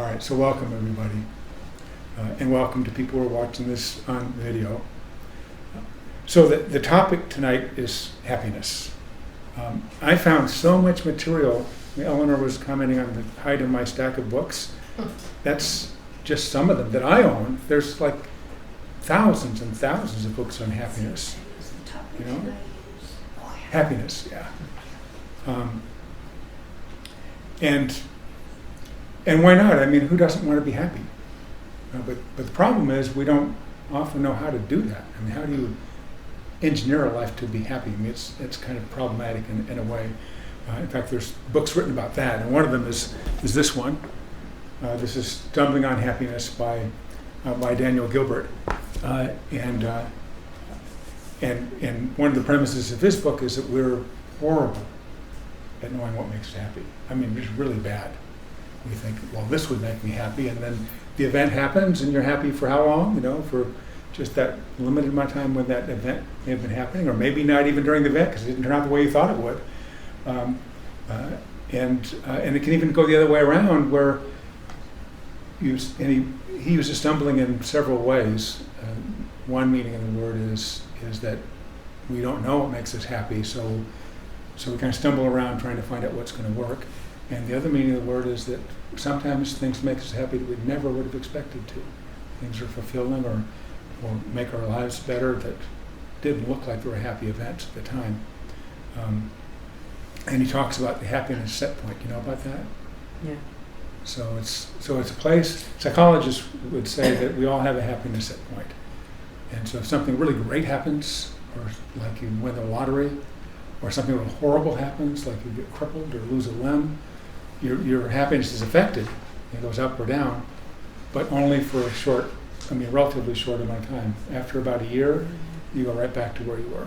right, so welcome everybody, and welcome to people who are watching this on video. So the topic tonight is happiness. I found so much material. Eleanor was commenting on the height of my stack of books. That's just some of them that I own. There's like thousands and thousands of books on happiness. You know, happiness, yeah. And why not? I mean, who doesn't want to be happy? But the problem is we don't often know how to do that. I mean, how do you engineer a life to be happy? I mean, it's kind of problematic in a way. In fact, there's books written about that, and one of them is this one. This is Stumbling on Happiness by Daniel Gilbert, and one of the premises of his book is that we're horrible at knowing what makes us happy. I mean, it's really bad. We think, well, this would make me happy, and then the event happens, and you're happy for how long? You know, for just that limited amount of time when that event may have been happening, or maybe not even during the event because it didn't turn out the way you thought it would. And it can even go the other way around, where he uses stumbling in several ways. One meaning of the word is that we don't know what makes us happy, so we kind of stumble around trying to find out what's going to work. And the other meaning of the word is that sometimes things make us happy that we never would have expected to. Things are fulfilling or make our lives better that didn't look like they were happy events at the time. And he talks about the happiness set point. You know about that? Yeah. So it's a place. Psychologists would say that we all have a happiness set point. And so if something really great happens, or like you win the lottery, or something really horrible happens, like you get crippled or lose a limb, your happiness is affected. It goes up or down, but only for a relatively short amount of time. After about a year, you go right back to where you were.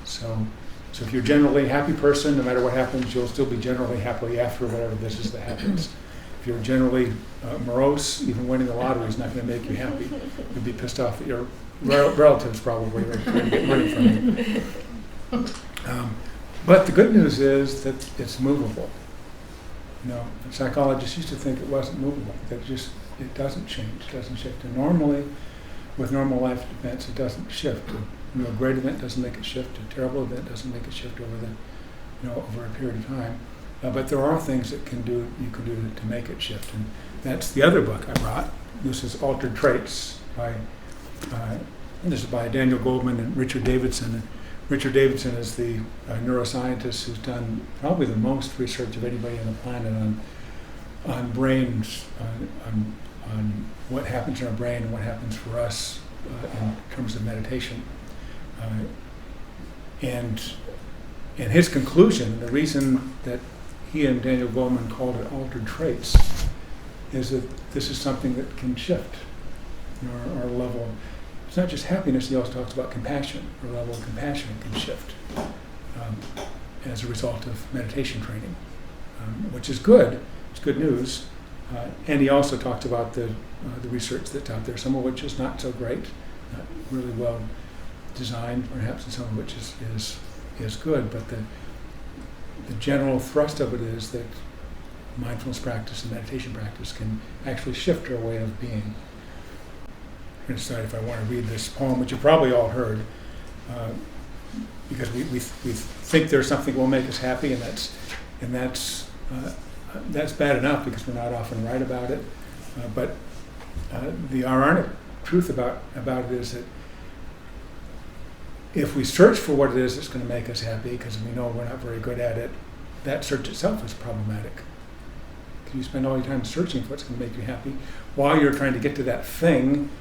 So if you're generally a happy person, no matter what happens, you'll still be generally happy after whatever this is that happens. If you're generally morose, even winning the lottery is not going to make you happy. You'll be pissed off that your relatives probably are going to get money from you. But the good news is that it's movable. You know, psychologists used to think it wasn't movable. That it doesn't change, it doesn't shift. And normally, with normal life events, it doesn't shift. A great event doesn't make it shift. A terrible event doesn't make it shift over a period of time. But there are things that you can do to make it shift. And that's the other book I brought. This is Altered Traits this is by Daniel Goleman and Richard Davidson. And Richard Davidson is the neuroscientist who's done probably the most research of anybody on the planet on brains, on what happens in our brain and what happens for us in terms of meditation. And his conclusion, the reason that he and Daniel Goleman called it altered traits, is that this is something that can shift our level. It's not just happiness, he also talks about compassion. Our level of compassion can shift as a result of meditation training, which is good. It's good news. And he also talks about the research that's out there, some of which is not so great, not really well designed, perhaps, and some of which is good. But the general thrust of it is that mindfulness practice and meditation practice can actually shift our way of being. I'm going to decide if I want to read this poem, which you probably all heard, because we think there's something will make us happy, and that's bad enough because we're not often right about it. But the ironic truth about it is that if we search for what it is that's going to make us happy, because we know we're not very good at it, that search itself is problematic. Because you spend all your time searching for what's going to make you happy, while you're trying to get to that thing,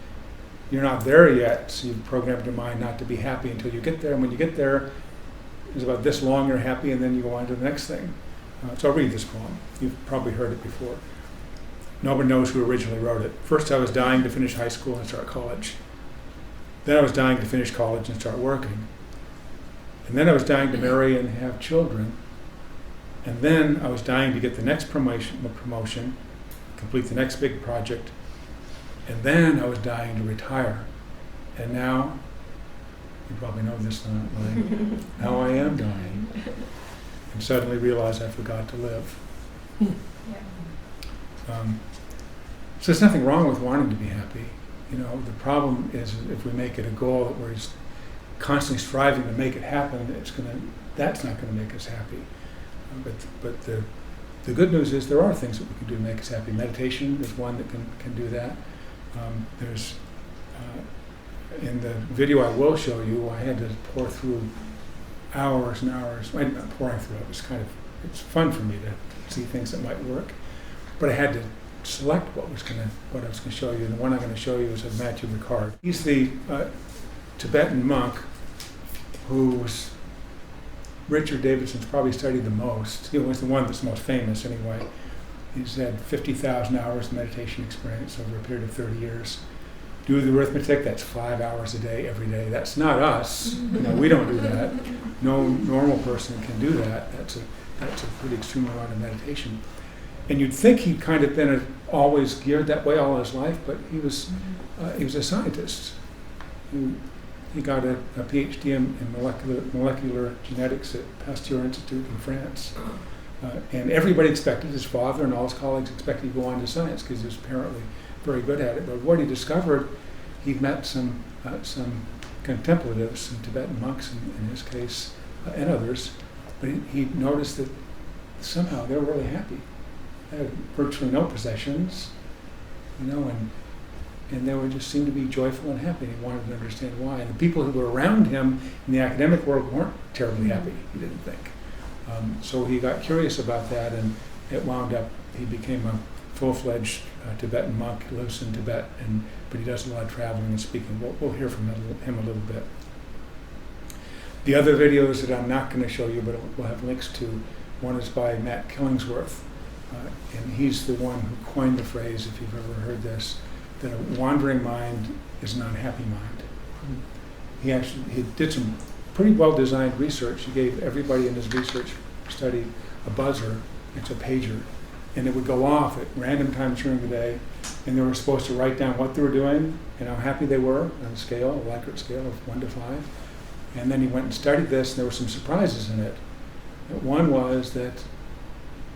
you're not there yet, so you've programmed your mind not to be happy until you get there. And when you get there, it's about this long you're happy, and then you go on to the next thing. So I'll read this poem. You've probably heard it before. Nobody knows who originally wrote it. First, I was dying to finish high school and start college. Then I was dying to finish college and start working. And then I was dying to marry and have children. And then I was dying to get the next promotion, complete the next big project. And then I was dying to retire. And now, you probably know this line, now I am dying. And suddenly realize I forgot to live. So there's nothing wrong with wanting to be happy. You know, the problem is if we make it a goal that we're just constantly striving to make it happen, that's not going to make us happy. But the good news is there are things that we can do to make us happy. Meditation is one that can do that. There's in the video I will show you, I had to pour through hours and hours. I'm not pouring through it. It's fun for me to see things that might work. But I had to select what I was going to show you. And the one I'm going to show you is of Matthew Ricard. He's the Tibetan monk who's Richard Davidson's probably studied the most. He was the one that's most famous anyway. He's had 50,000 hours of meditation experience over a period of 30 years. Do the arithmetic, that's 5 hours a day, every day. That's not us. We don't do that. No normal person can do that. That's a pretty extreme amount of meditation. And you'd think he'd kind of been always geared that way all his life, but he was a scientist. He got a PhD in molecular genetics at Pasteur Institute in France. And everybody expected, his father and all his colleagues expected to go on to science because he was apparently very good at it. But what he discovered, he'd met some contemplatives, some Tibetan monks in his case, and others, but he noticed that somehow they were really happy. They had virtually no possessions, and they would just seem to be joyful and happy. He wanted to understand why. And the people who were around him in the academic world weren't terribly happy, he didn't think. So he got curious about that, and it wound up, he became a full-fledged Tibetan monk, lives in Tibet, but he does a lot of traveling and speaking. We'll hear from him a little bit. The other videos that I'm not going to show you, but we'll have links to, one is by Matt Killingsworth, and he's the one who coined the phrase, if you've ever heard this, that a wandering mind is an unhappy mind. He did some pretty well-designed research. He gave everybody in his research study a buzzer. It's a pager. And it would go off at random times during the day, and they were supposed to write down what they were doing and how happy they were on a scale, a Likert scale of 1 to 5. And then he went and studied this, and there were some surprises in it. One was that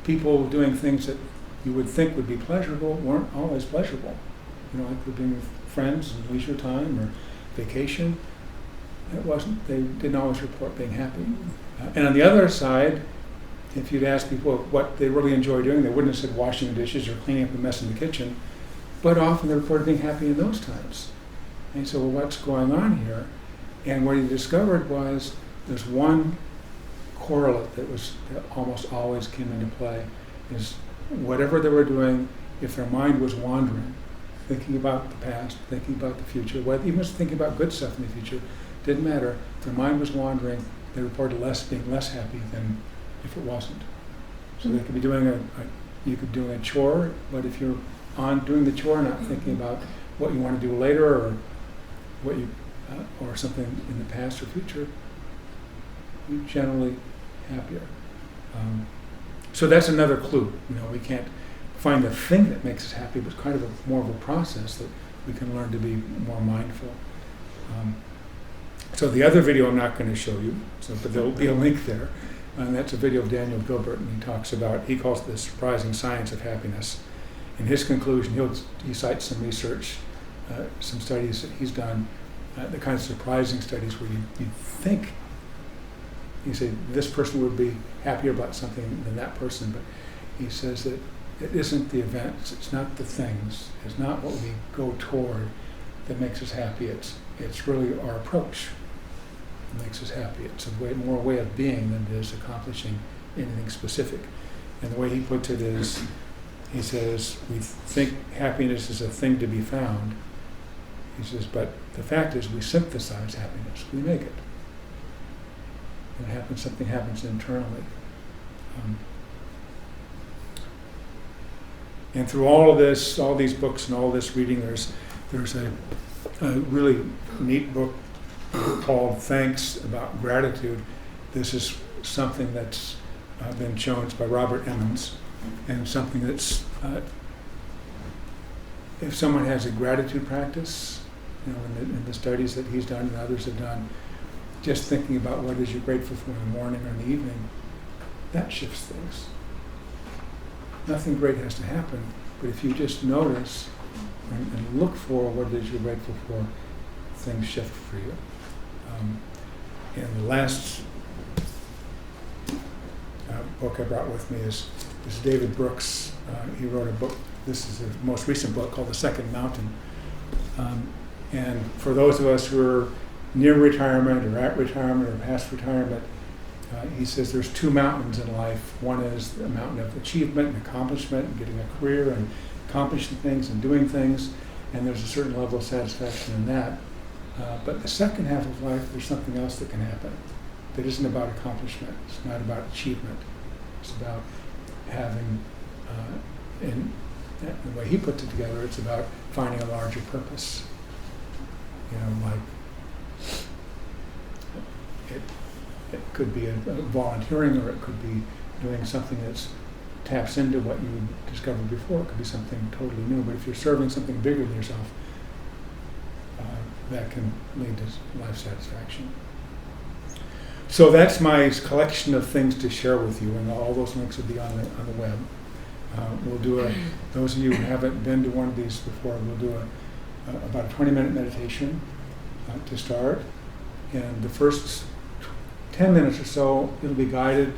people doing things that you would think would be pleasurable weren't always pleasurable. Like being with friends and leisure time or vacation. They didn't always report being happy. And on the other side, if you'd ask people what they really enjoy doing, they wouldn't have said washing the dishes or cleaning up a mess in the kitchen, but often they reported being happy in those times. And so, what's going on here? And what he discovered was there's one correlate that almost always came into play, is whatever they were doing, if their mind was wandering, thinking about the past, thinking about the future, even thinking about good stuff in the future, didn't matter. If their mind was wandering, they reported being less happy than if it wasn't. So they could be doing a chore, but if you're on doing the chore, not thinking about what you want to do later or or something in the past or future, you're generally happier. So that's another clue. We can't find the thing that makes us happy, but kind of more of a process that we can learn to be more mindful. So the other video I'm not going to show you, but there'll be a link there, and that's a video of Daniel Gilbert, and he calls it the surprising science of happiness. In his conclusion, he cites some research, some studies that he's done, the kind of surprising studies where you think, you say this person would be happier about something than that person, but he says that it isn't the events, it's not the things, it's not what we go toward that makes us happy, it's really our approach that makes us happy. It's more a way of being than it is accomplishing anything specific. And the way he puts it is, he says, we think happiness is a thing to be found. He says, but the fact is we synthesize happiness, we make it. And something happens internally. And through all of this, all these books and all this reading, there's a really neat book called Thanks, about gratitude. This is something that's been shown. It's by Robert Emmons, and something that's, if someone has a gratitude practice, in the studies that he's done and others have done, just thinking about what it is you're grateful for in the morning or in the evening, that shifts things. nothing great has to happen, but if you just notice and look for what it is you're grateful for, things shift for you. And the last book I brought with me is David Brooks. He wrote a book, this is his most recent book, called The Second Mountain. And for those of us who are near retirement or at retirement or past retirement, he says there's two mountains in life. One is the mountain of achievement and accomplishment and getting a career and accomplishing things and doing things, and there's a certain level of satisfaction in that. But the second half of life, there's something else that can happen that isn't about accomplishment. It's not about achievement. It's about having, in the way he puts it together, it's about finding a larger purpose. You know, like it could be a volunteering, or it could be doing something that taps into what you discovered before. It could be something totally new. But if you're serving something bigger than yourself, that can lead to life satisfaction. So that's my collection of things to share with you, and all those links will be on the web. We'll do those of you who haven't been to one of these before, we'll do about a 20-minute meditation to start. And the first 10 minutes or so, it'll be guided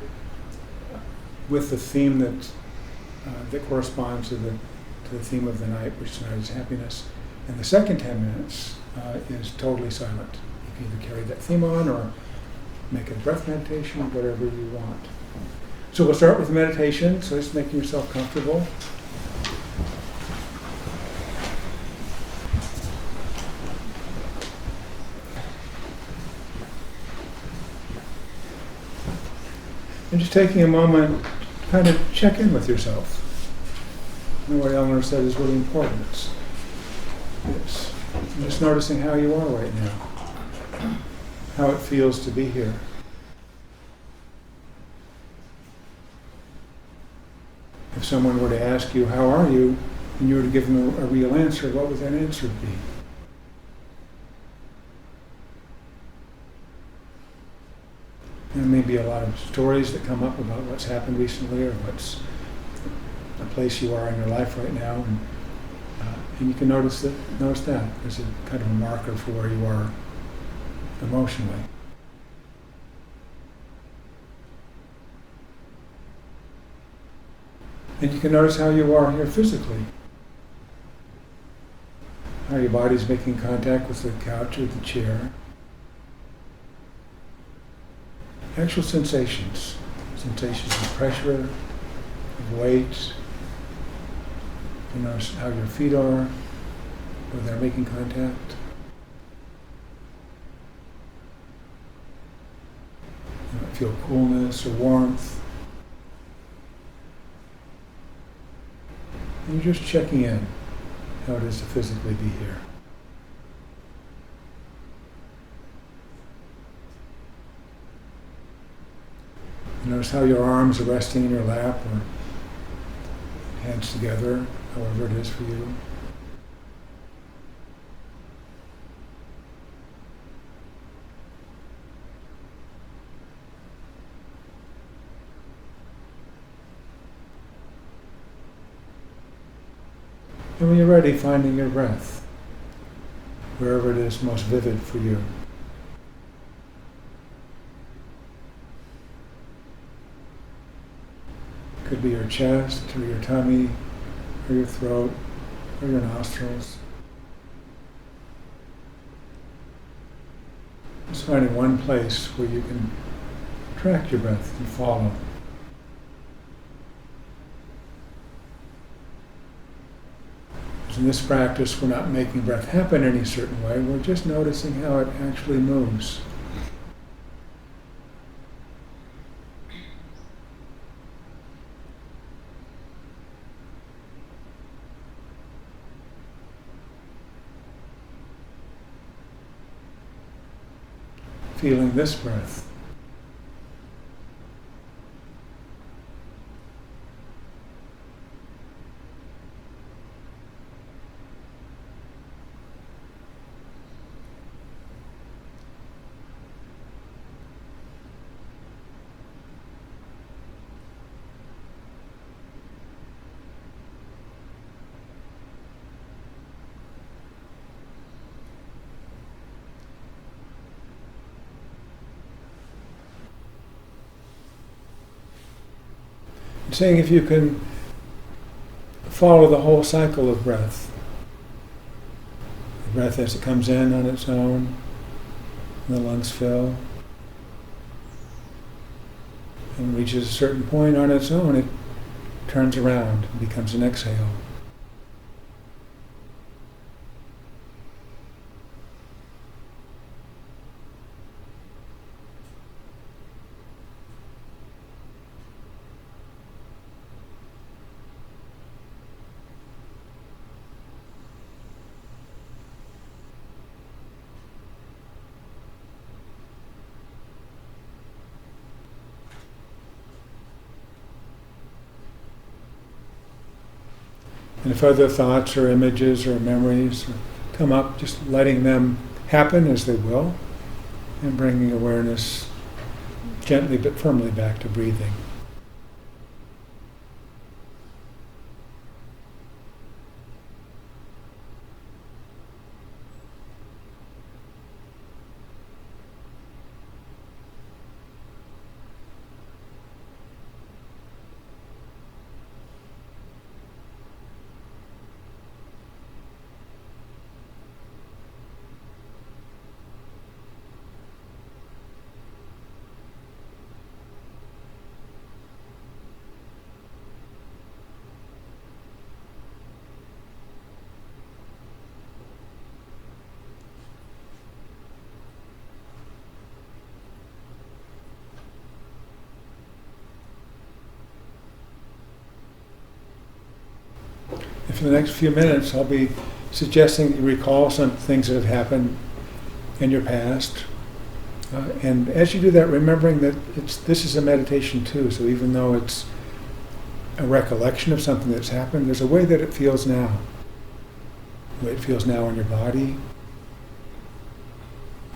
with the theme that corresponds to the theme of the night, which tonight is happiness. And the second 10 minutes is totally silent. You can either carry that theme on or make a breath meditation, whatever you want. So we'll start with meditation, so just making yourself comfortable. And just taking a moment to kind of check in with yourself. You know what Eleanor said is really important. It's just noticing how you are right now, how it feels to be here. If someone were to ask you, how are you, and you were to give them a real answer, what would that answer be? There may be a lot of stories that come up about what's happened recently or what's the place you are in your life right now, and you can notice that as a kind of a marker for where you are emotionally. And you can notice how you are here physically. How your body's making contact with the couch or the chair. Actual sensations of pressure, of weight. You notice how your feet are, where they're making contact. You might feel coolness or warmth. And you're just checking in how it is to physically be here. Notice how your arms are resting in your lap or hands together, however it is for you. And when you're ready, finding your breath, wherever it is most vivid for you. Could be your chest, or your tummy, or your throat, or your nostrils. Just finding one place where you can track your breath and follow. In this practice, we're not making breath happen any certain way, we're just noticing how it actually moves. Feeling this breath. seeing if you can follow the whole cycle of breath. The breath as it comes in on its own, and the lungs fill, and reaches a certain point on its own, it turns around and becomes an exhale. And if other thoughts or images or memories come up, just letting them happen as they will, and bringing awareness gently but firmly back to breathing. And for the next few minutes, I'll be suggesting that you recall some things that have happened in your past. And as you do that, remembering that this is a meditation too, so even though it's a recollection of something that's happened, there's a way that it feels now. The way it feels now in your body,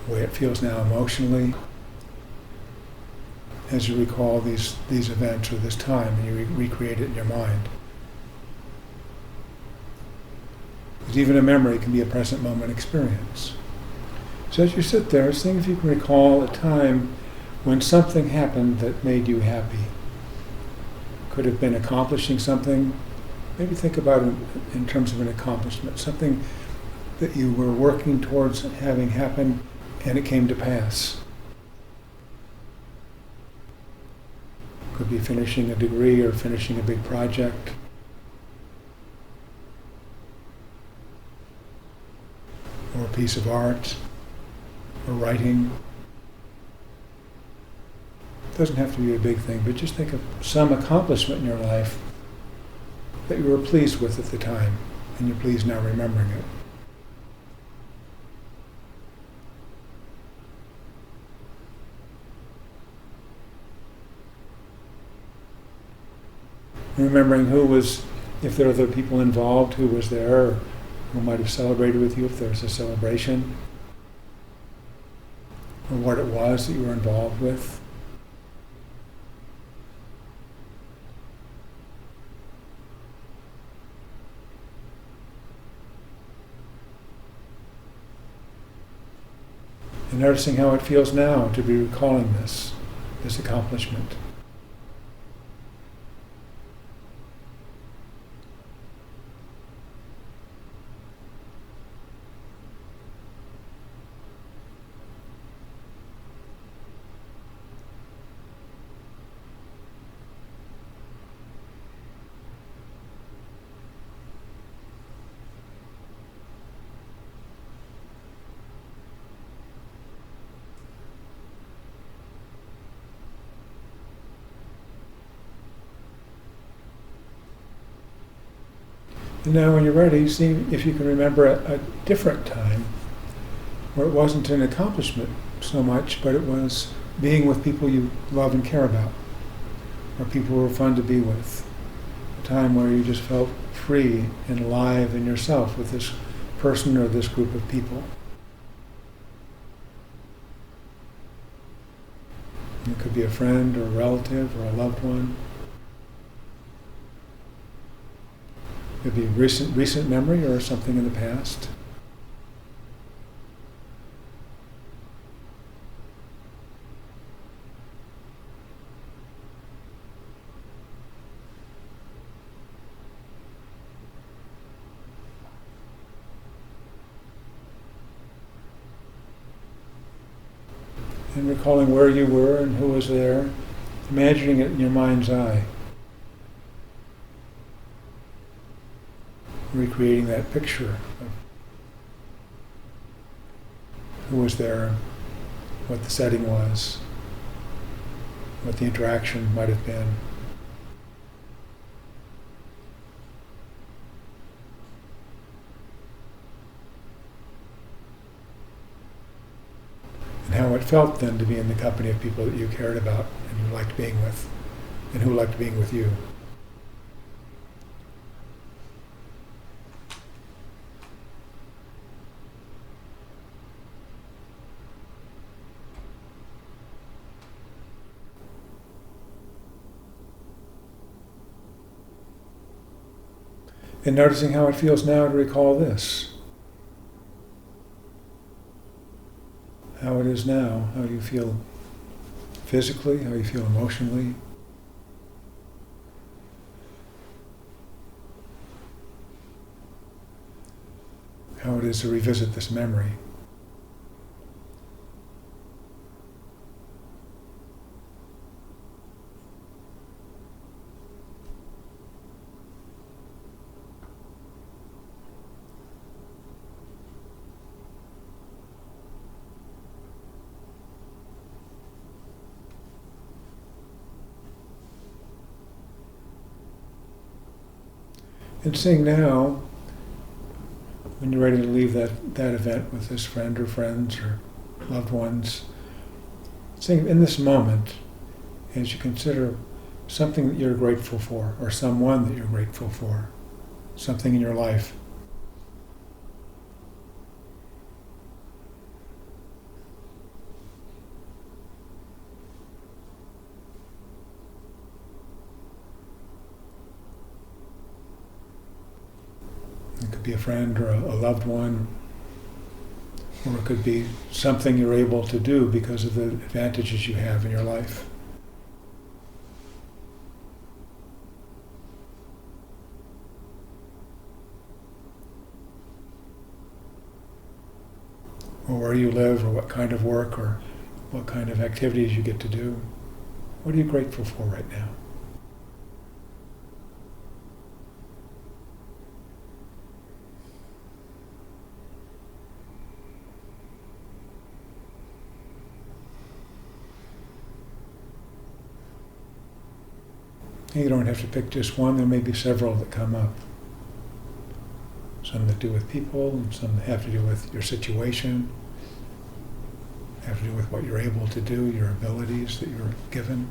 the way it feels now emotionally, as you recall these events or this time and you recreate it in your mind. Because even a memory can be a present moment experience. So as you sit there, think if you can recall a time when something happened that made you happy. Could have been accomplishing something. Maybe think about it in terms of an accomplishment, something that you were working towards having happen and it came to pass. Could be finishing a degree or finishing a big project. Or a piece of art, or writing. It doesn't have to be a big thing, but just think of some accomplishment in your life that you were pleased with at the time, and you're pleased now remembering it. Remembering who was, if there are other people involved, who was there, or who might have celebrated with you if there's a celebration, or what it was that you were involved with. And noticing how it feels now to be recalling this accomplishment. And now when you're ready, see if you can remember a different time where it wasn't an accomplishment so much, but it was being with people you love and care about, or people who were fun to be with. A time where you just felt free and alive in yourself with this person or this group of people. And it could be a friend or a relative or a loved one. It could be recent memory or something in the past. and recalling where you were and who was there, imagining it in your mind's eye. Recreating that picture of who was there, what the setting was, what the interaction might have been. And how it felt then to be in the company of people that you cared about and you liked being with, and who liked being with you. And noticing how it feels now to recall this. How it is now, how you feel physically, how you feel emotionally. How it is to revisit this memory. And seeing now, when you're ready to leave that event with this friend or friends or loved ones, seeing in this moment, as you consider something that you're grateful for, or someone that you're grateful for, something in your life. It could be a friend or a loved one, or it could be something you're able to do because of the advantages you have in your life. Or where you live, or what kind of work, or what kind of activities you get to do. What are you grateful for right now? You don't have to pick just one, there may be several that come up. Some that do with people, and some that have to do with your situation, have to do with what you're able to do, your abilities that you're given.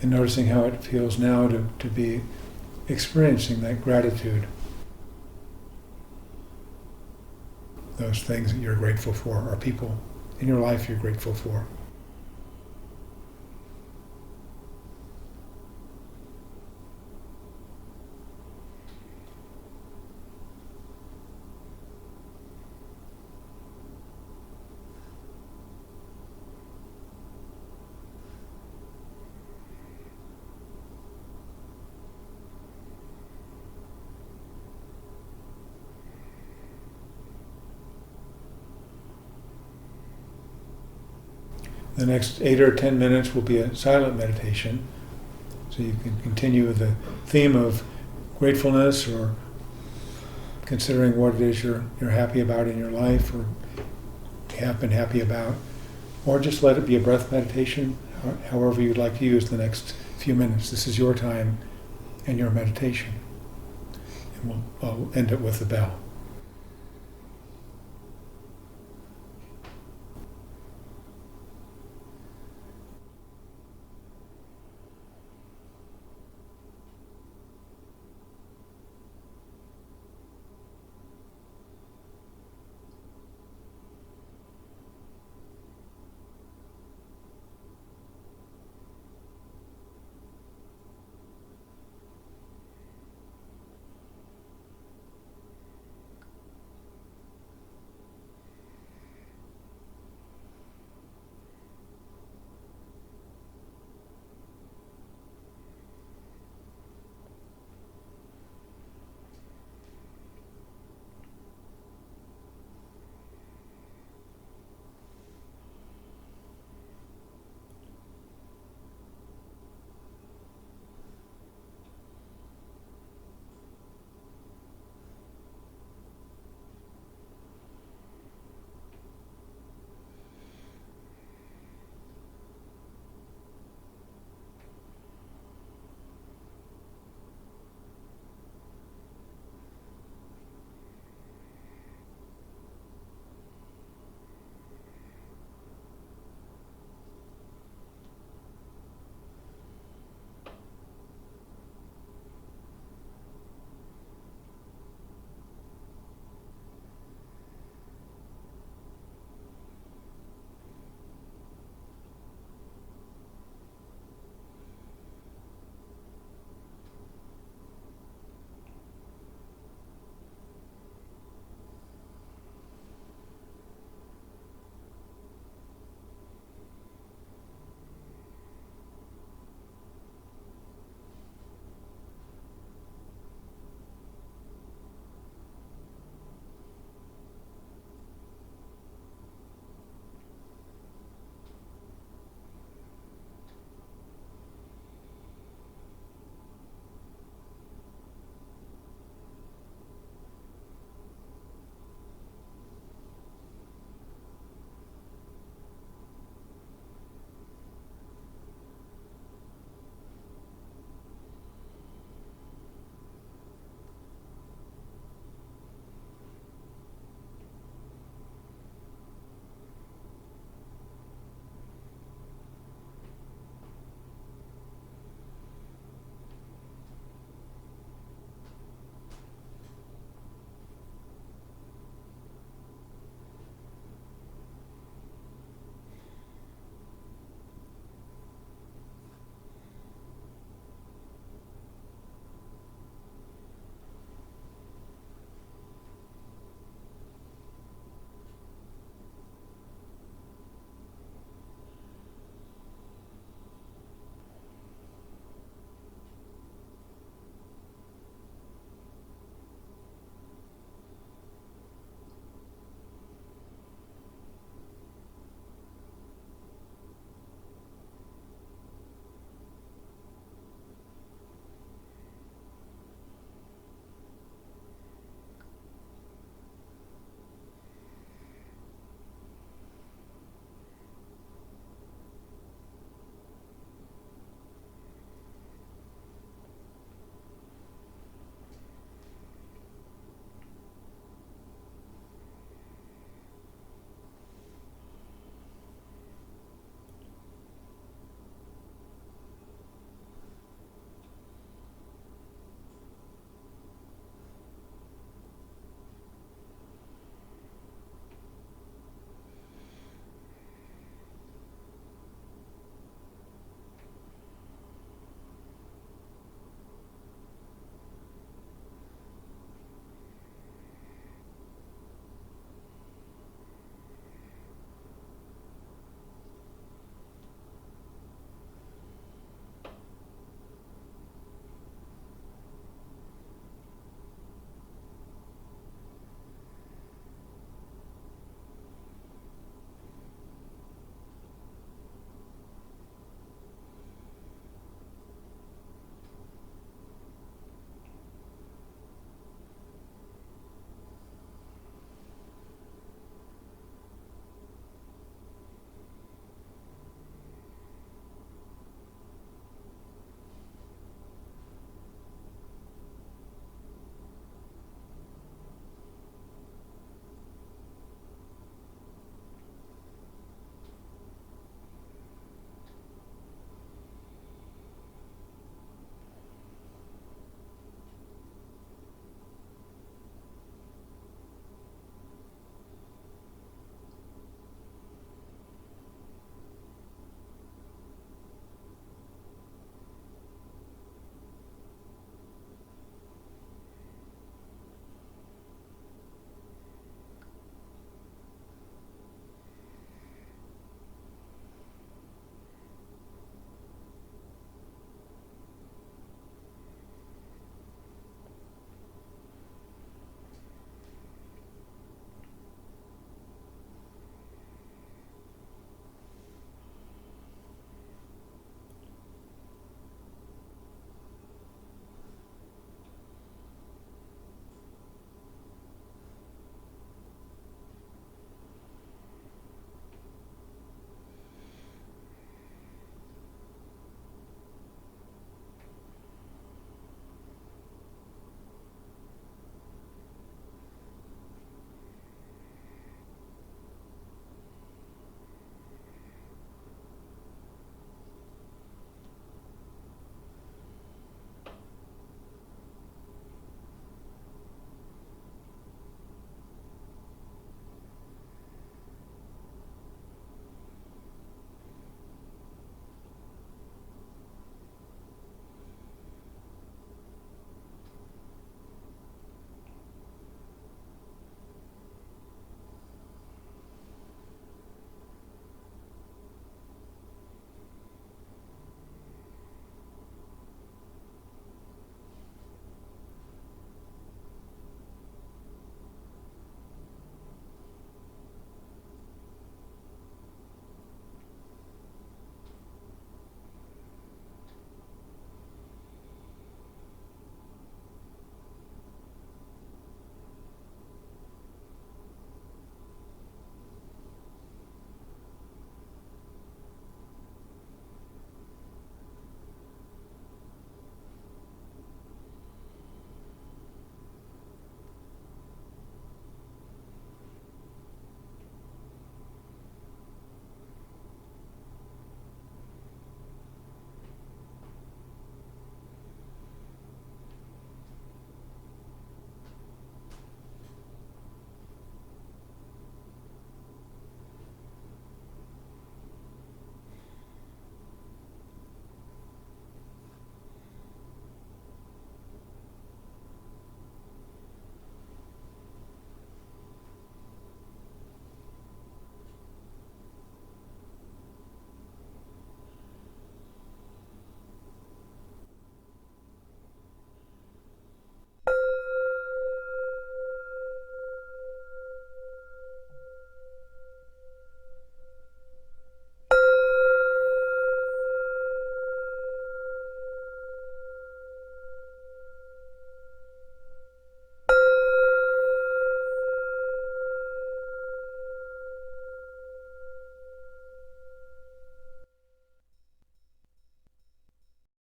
And noticing how it feels now to be experiencing that gratitude. Those things that you're grateful for, or people in your life you're grateful for. The next 8 or 10 minutes will be a silent meditation. So you can continue the theme of gratefulness, or considering what it is you're happy about in your life, or have been happy about. Or just let it be a breath meditation, however you'd like to use the next few minutes. This is your time and your meditation. And I'll end it with the bell.